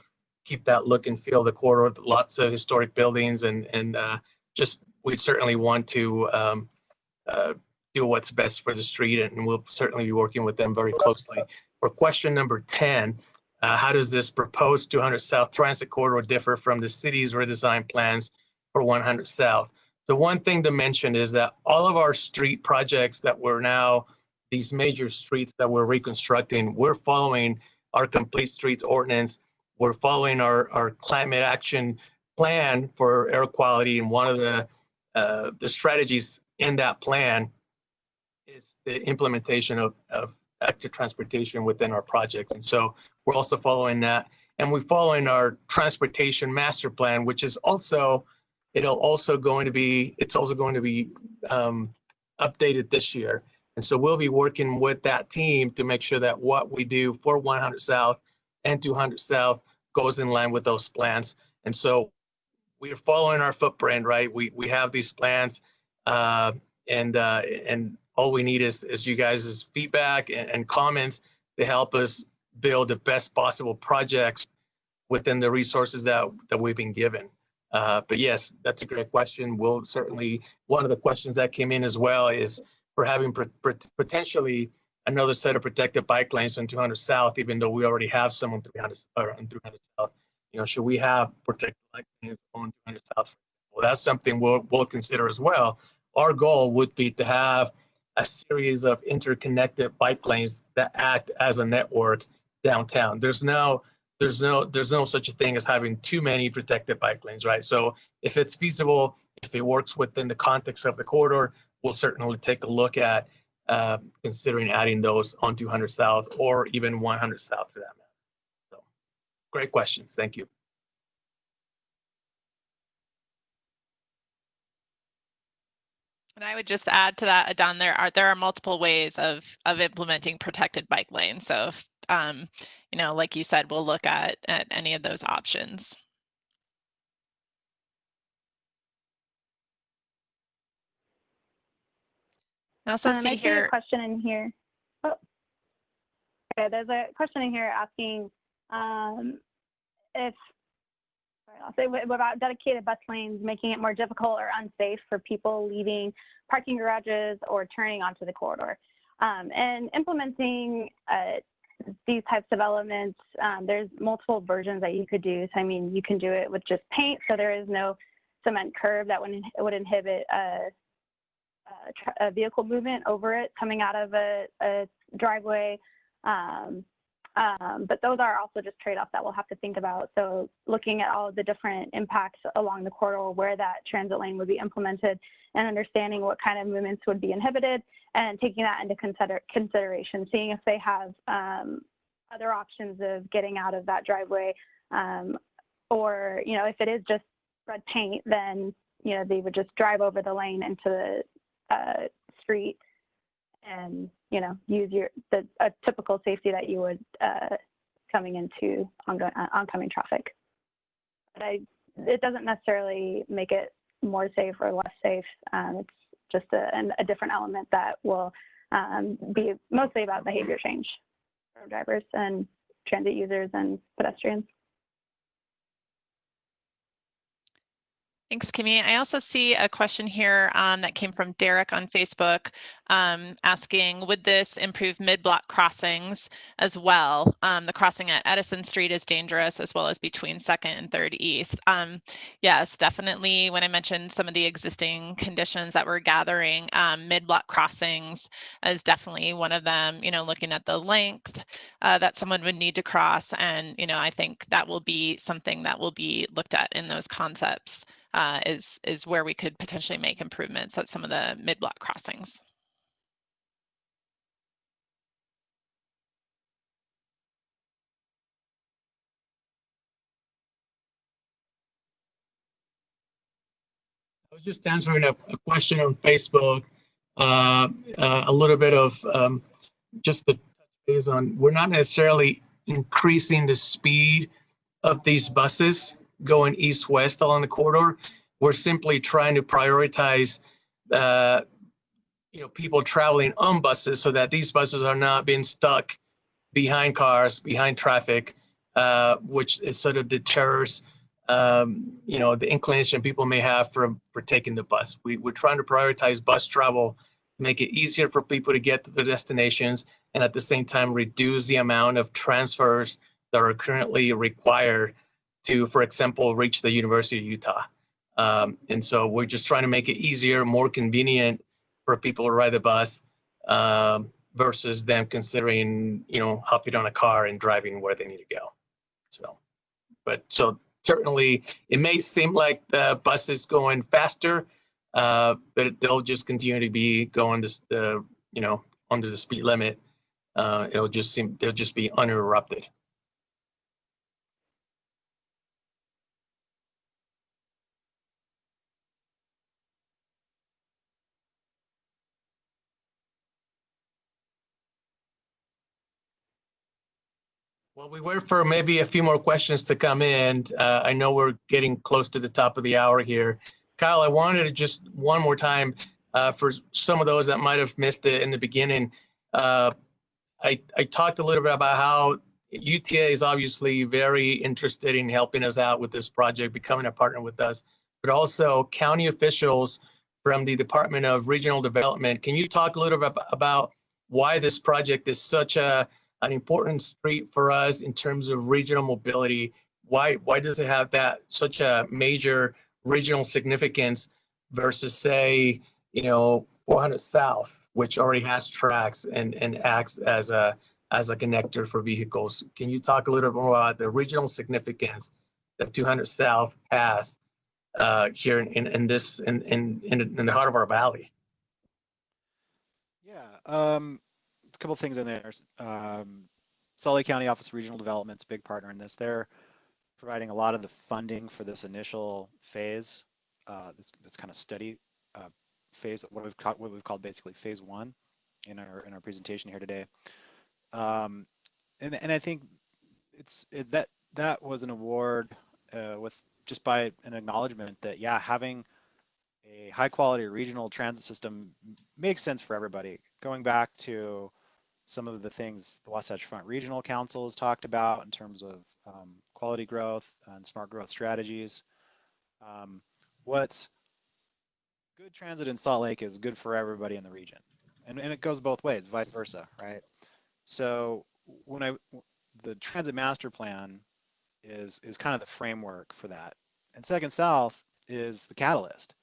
keep that look and feel of the corridor. Lots of historic buildings, and just we certainly want to do what's best for the street, and we'll certainly be working with them very closely. For question number 10, how does this proposed 200 South Transit Corridor differ from the city's redesign plans for 100 South? The one thing to mention is that all of our street projects that we're now, these major streets that we're reconstructing, we're following our complete streets ordinance. We're following our climate action plan for air quality, and one of the strategies in that plan is the implementation of active transportation within our projects. And so we're also following that. And we're following our transportation master plan, which is also, it's also going to be updated this year. And so we'll be working with that team to make sure that what we do for 100 South and 200 South goes in line with those plans. And so we are following our footprint, right? We have these plans, and all we need is you guys' feedback and comments to help us build the best possible projects within the resources that we've been given. But yes, that's a great question. We'll certainly, one of the questions that came in as well is for having potentially another set of protected bike lanes on 200 South, even though we already have some on 300 or on 300 South. You know, should we have protected bike lanes on 200 South? Well, that's something we'll consider as well. Our goal would be to have a series of interconnected bike lanes that act as a network downtown. There's no such a thing as having too many protected bike lanes, right? So if it's feasible, if it works within the context of the corridor, we'll certainly take a look at considering adding those on 200 South or even 100 South for that matter. So great questions. Thank you. And I would just add to that, Adon, there are multiple ways of implementing protected bike lanes. So if, you know, like you said, we'll look at any of those options. I also see here a question in here. Oh. Okay, there's a question in here asking if I'll say about dedicated bus lanes making it more difficult or unsafe for people leaving parking garages or turning onto the corridor. And implementing these types of elements, there's multiple versions that you could do. So, I mean, you can do it with just paint, so there is no cement curb that would inhibit a vehicle movement over it coming out of a driveway. But those are also just trade-offs that we'll have to think about. So looking at all of the different impacts along the corridor where that transit lane would be implemented and understanding what kind of movements would be inhibited and taking that into consideration, seeing if they have other options of getting out of that driveway, or, you know, if it is just red paint, then, you know, they would just drive over the lane into the street and, you know, use a typical safety that you would coming into oncoming traffic. But it doesn't necessarily make it more safe or less safe. It's just a different element that will be mostly about behavior change for drivers and transit users and pedestrians. Thanks, Kimmy. I also see a question here that came from Derek on Facebook asking, would this improve mid-block crossings as well? The crossing at Edison Street is dangerous as well as between 2nd and 3rd East. Yes, definitely. When I mentioned some of the existing conditions that we're gathering, mid-block crossings is definitely one of them, you know, looking at the length that someone would need to cross. And, you know, I think that will be something that will be looked at in those concepts. Is where we could potentially make improvements at some of the mid-block crossings. I was just answering a question on Facebook, a little bit of just the touch base on, we're not necessarily increasing the speed of these buses going east-west along the corridor. We're simply trying to prioritize you know, people traveling on buses so that these buses are not being stuck behind cars, behind traffic, which is sort of deters you know, the inclination people may have for taking the bus. We're trying to prioritize bus travel, make it easier for people to get to their destinations, and at the same time reduce the amount of transfers that are currently required to, for example, reach the University of Utah. And so we're just trying to make it easier, more convenient for people to ride the bus versus them considering, you know, hopping on a car and driving where they need to go. So certainly it may seem like the bus is going faster, but they'll just continue to be going to you know, under the speed limit. They'll just be uninterrupted. Well, we wait for maybe a few more questions to come in. I know we're getting close to the top of the hour here. Kyle, I wanted to just one more time, for some of those that might have missed it in the beginning, I talked a little bit about how UTA is obviously very interested in helping us out with this project, becoming a partner with us, but also county officials from the Department of Regional Development. Can you talk a little bit about why this project is such an important street for us in terms of regional mobility? Why does it have that such a major regional significance versus, say, 400 South, which already has tracks and acts as a connector for vehicles? Can you talk a little bit more about the regional significance that 200 South has here in the heart of our valley? Yeah, a couple of things in there. Salt Lake County Office of Regional Development's a big partner in this. They're providing a lot of the funding for this initial phase, this kind of study phase, what we've called basically phase one in our presentation here today. And I think that was an award with just by an acknowledgement that, yeah, having a high quality regional transit system makes sense for everybody. Going back to some of the things the Wasatch Front Regional Council has talked about in terms of quality growth and smart growth strategies. What's good transit in Salt Lake is good for everybody in the region. And it goes both ways, vice versa, right? So the transit master plan is kind of the framework for that. And Second South is the catalyst.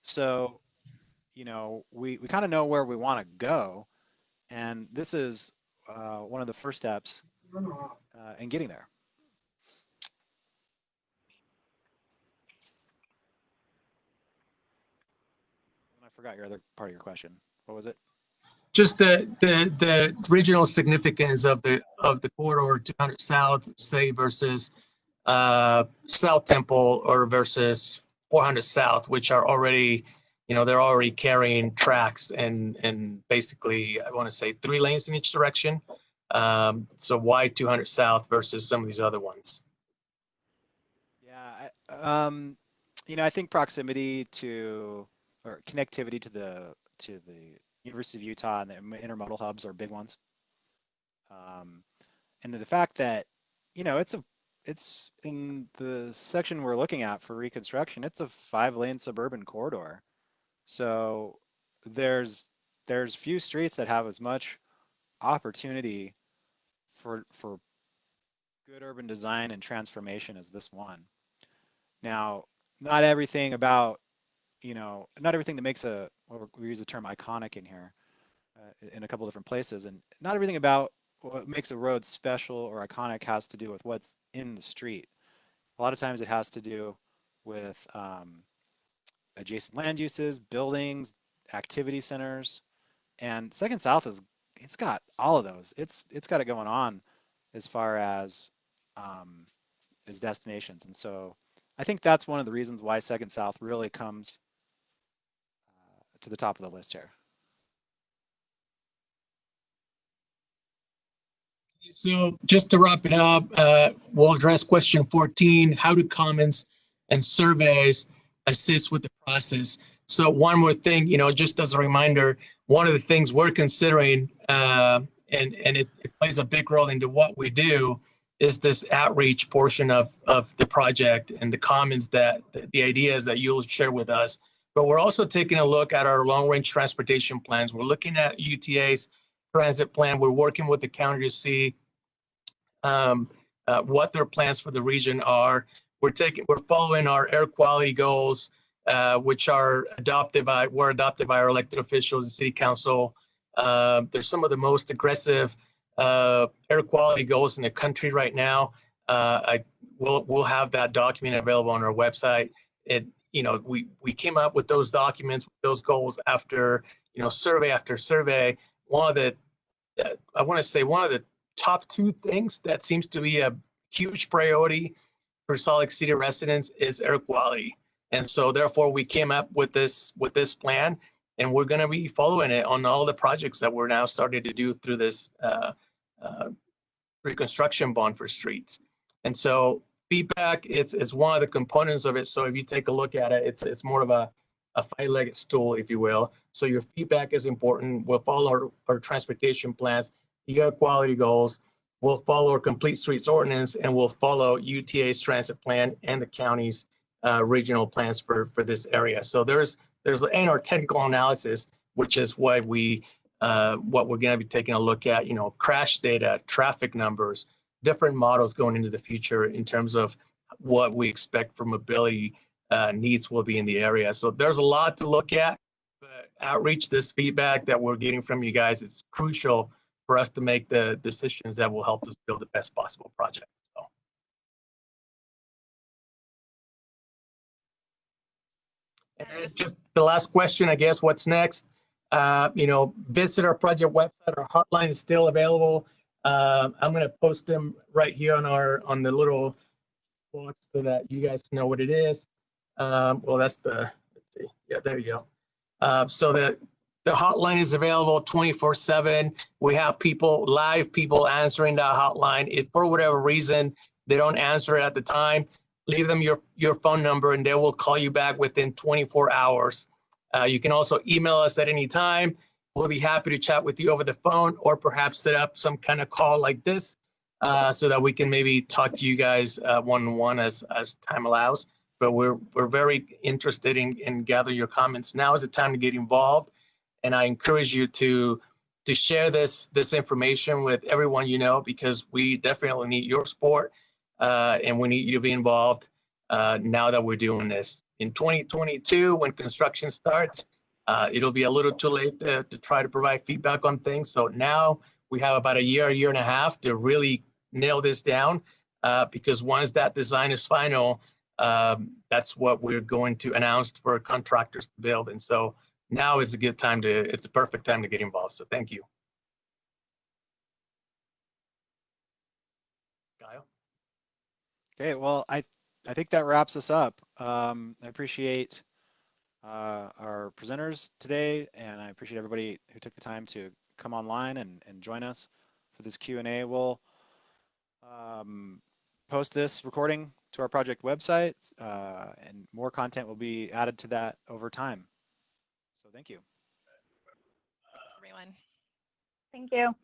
So, we kind of know where we want to go. And this is one of the first steps in getting there. I forgot your other part of your question. What was it? Just the regional significance of the corridor 200 South, say, versus South Temple or versus 400 South, which are already, they're already carrying tracks and basically, I want to say 3 lanes in each direction. So why 200 South versus some of these other ones? Yeah, I think proximity to or connectivity to the University of Utah and the intermodal hubs are big ones. And the fact that, it's in the section we're looking at for reconstruction, it's a 5-lane suburban corridor. So there's few streets that have as much opportunity for good urban design and transformation as this one. Now, not everything that makes we use the term iconic in here in a couple different places, and not everything about what makes a road special or iconic has to do with what's in the street. A lot of times it has to do with adjacent land uses, buildings, activity centers, and Second South it's got all of those. It's got it going on as far as destinations, and so I think that's one of the reasons why Second South really comes to the top of the list here. So just to wrap it up, we'll address question 14. How do comments and surveys assist with the process? So one more thing, just as a reminder, one of the things we're considering, and it plays a big role into what we do, is this outreach portion of the project and the comments the ideas that you'll share with us. But we're also taking a look at our long-range transportation plans. We're looking at UTA's transit plan. We're working with the county to see what their plans for the region are. We're following our air quality goals, which were adopted by our elected officials, the city council. They're some of the most aggressive air quality goals in the country right now. We'll have that document available on our website. We came up with those documents, those goals after survey after survey. One of the top 2 things that seems to be a huge priority for Salt Lake City residents is air quality. And so therefore we came up with this plan, and we're going to be following it on all the projects that we're now starting to do through this reconstruction bond for streets. And so feedback, it's one of the components of it. So if you take a look at it, it's more of a 5-legged stool, if you will. So your feedback is important. We'll follow our transportation plans, the air quality goals, will follow our complete streets ordinance and will follow UTA's transit plan and the county's regional plans for this area. So there's and our technical analysis, which is what we're going to be taking a look at, crash data, traffic numbers, different models going into the future in terms of what we expect for mobility needs will be in the area. So there's a lot to look at, but outreach, this feedback that we're getting from you guys, is crucial for us to make the decisions that will help us build the best possible project. So. And just the last question, I guess, what's next? Visit our project website. Our hotline is still available. I'm going to post them right here on the little box so that you guys know what it is. Well, that's let's see. Yeah, there you go. So the hotline is available 24/7. We have live people answering that hotline. If for whatever reason they don't answer it at the time, leave them your phone number and they will call you back within 24 hours. You can also email us at any time. We'll be happy to chat with you over the phone or perhaps set up some kind of call like this so that we can maybe talk to you guys one-on-one as time allows. But we're very interested in gathering your comments. Now is the time to get involved. And I encourage you to share this information with everyone you know, because we definitely need your support and we need you to be involved now that we're doing this. In 2022, when construction starts, it'll be a little too late to try to provide feedback on things. So now we have about a year and a half to really nail this down because once that design is final, that's what we're going to announce for contractors to build. And so now is a good time it's the perfect time to get involved. So thank you. Kyle? Okay, well, I think that wraps us up. I appreciate our presenters today, and I appreciate everybody who took the time to come online and join us for this Q&A. We'll post this recording to our project website, and more content will be added to that over time. So thank you. Everyone. Thank you.